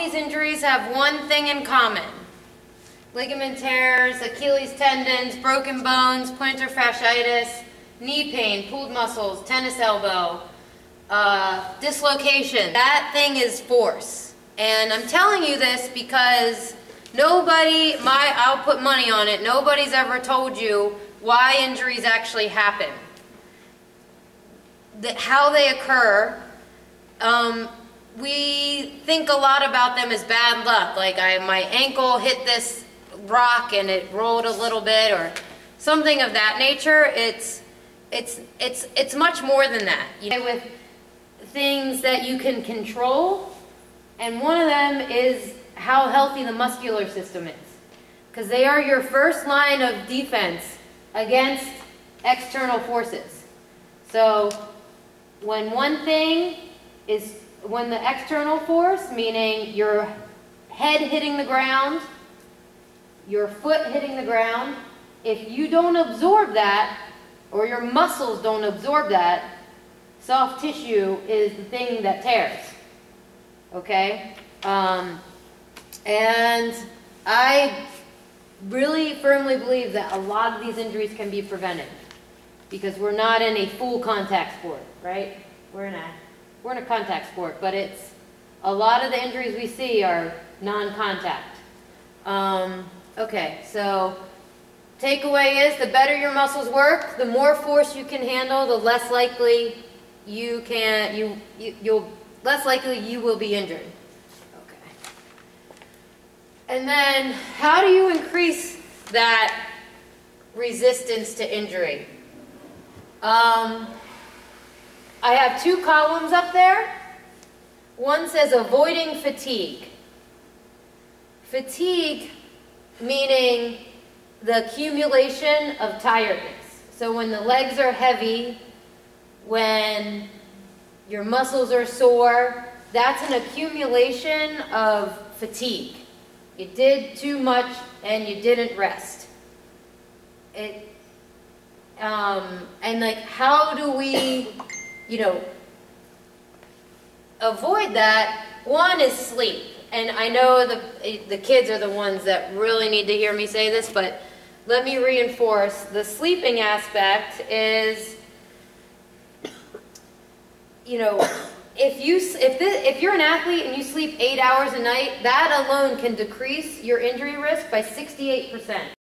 these injuries have one thing in common. Ligament tears, Achilles tendons, broken bones, plantar fasciitis, knee pain, pulled muscles, tennis elbow, dislocation. That thing is force. And I'm telling you this because nobody, I'll put money on it, nobody's ever told you why injuries actually happen. How they occur. We think a lot about them as bad luck, like my ankle hit this rock and it rolled a little bit or something of that nature. It's much more than that. You know, with things that you can control, and one of them is how healthy the muscular system is, because they are your first line of defense against external forces. So when the external force, meaning your head hitting the ground, your foot hitting the ground, if you don't absorb that, or your muscles don't absorb that, soft tissue is the thing that tears. Okay? And I really firmly believe that a lot of these injuries can be prevented, because we're not in a full contact sport, right? We're in a contact sport, but it's a lot of the injuries we see are non-contact. Okay, so takeaway is the better your muscles work, the more force you can handle, the less likely you will be injured. Okay. And then how do you increase that resistance to injury? I have two columns up there. One says avoiding fatigue. Fatigue meaning the accumulation of tiredness. So when the legs are heavy, when your muscles are sore, that's an accumulation of fatigue. You did too much and you didn't rest. And like, how do we, avoid that? One is sleep. And I know the kids are the ones that really need to hear me say this, but let me reinforce. The sleeping aspect is, if you're an athlete and you sleep 8 hours a night, that alone can decrease your injury risk by 68%.